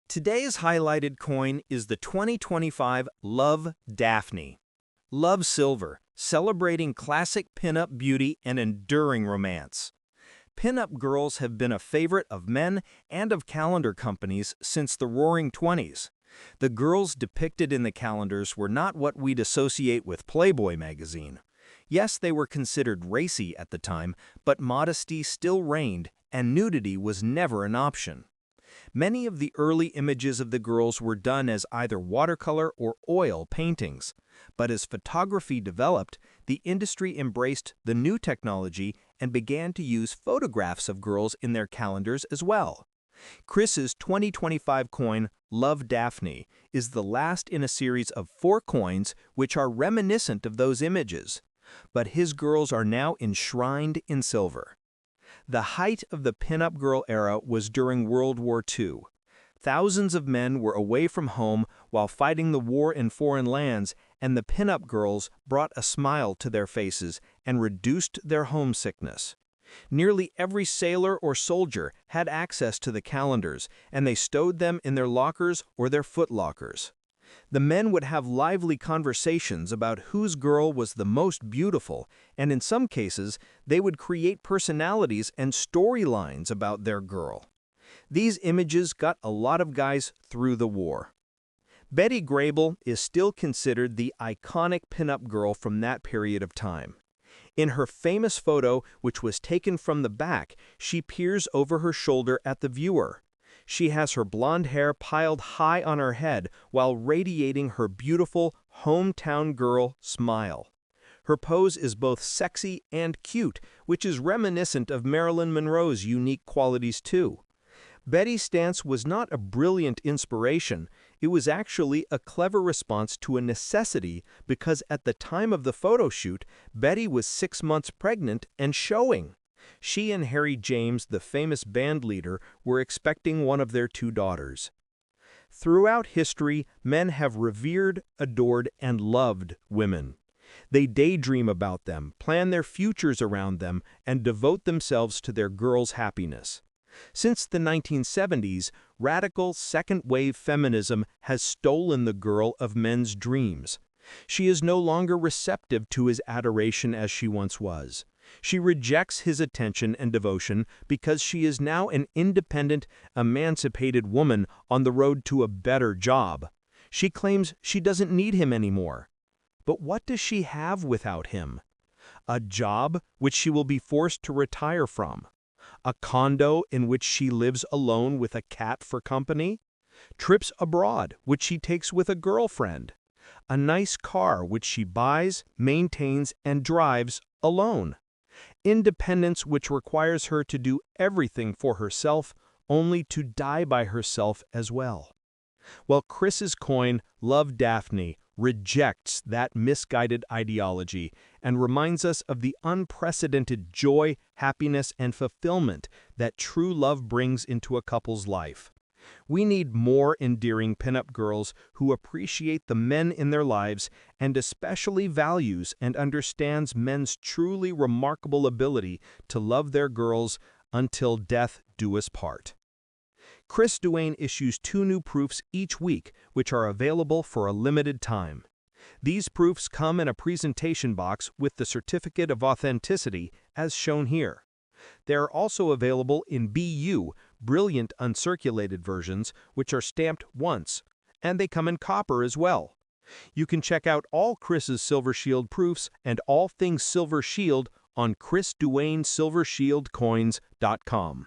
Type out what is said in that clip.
Today's highlighted coin is the 2025 Love Daphne. Love Silver, celebrating classic pinup beauty and enduring romance. Pinup girls have been a favorite of men and of calendar companies since the Roaring '20s. The girls depicted in the calendars were not what we'd associate with Playboy magazine. Yes, they were considered racy at the time, but modesty still reigned, and nudity was never an option. Many of the early images of the girls were done as either watercolor or oil paintings. But as photography developed, the industry embraced the new technology and began to use photographs of girls in their calendars as well. Chris's 2025 coin, Love Daphne, is the last in a series of 4 coins which are reminiscent of those images. But his girls are now enshrined in silver. The height of the pinup girl era was during World War II. Thousands of men were away from home while fighting the war in foreign lands, and the pinup girls brought a smile to their faces and reduced their homesickness. Nearly every sailor or soldier had access to the calendars, and they stowed them in their lockers or their footlockers. The men would have lively conversations about whose girl was the most beautiful, and in some cases, they would create personalities and storylines about their girl. These images got a lot of guys through the war. Betty Grable is still considered the iconic pinup girl from that period of time. In her famous photo, which was taken from the back, she peers over her shoulder at the viewer. She has her blonde hair piled high on her head while radiating her beautiful hometown girl smile. Her pose is both sexy and cute, which is reminiscent of Marilyn Monroe's unique qualities too. Betty's stance was not a brilliant inspiration, it was actually a clever response to a necessity because at the time of the photo shoot, Betty was 6 months pregnant and showing. She and Harry James, the famous band leader, were expecting one of their 2 daughters. Throughout history, men have revered, adored, and loved women. They daydream about them, plan their futures around them, and devote themselves to their girls' happiness. Since the 1970s, radical second-wave feminism has stolen the girl of men's dreams. She is no longer receptive to his adoration as she once was. She rejects his attention and devotion because she is now an independent, emancipated woman on the road to a better job. She claims she doesn't need him anymore. But what does she have without him? A job which she will be forced to retire from. A condo in which she lives alone with a cat for company? Trips abroad which she takes with a girlfriend? A nice car which she buys, maintains, and drives alone? Independence which requires her to do everything for herself, only to die by herself as well. Well, Chris's coin, Love Daphne, rejects that misguided ideology and reminds us of the unprecedented joy, happiness, and fulfillment that true love brings into a couple's life. We need more endearing pinup girls who appreciate the men in their lives and especially values and understands men's truly remarkable ability to love their girls until death do us part. Duane issues 2 new proofs each week, which are available for a limited time. These proofs come in a presentation box with the certificate of authenticity, as shown here. They are also available in BU, brilliant uncirculated versions, which are stamped once, and they come in copper as well. You can check out all Chris's Silver Shield proofs and all things Silver Shield on ChrisDuaneSilverShieldCoins.com.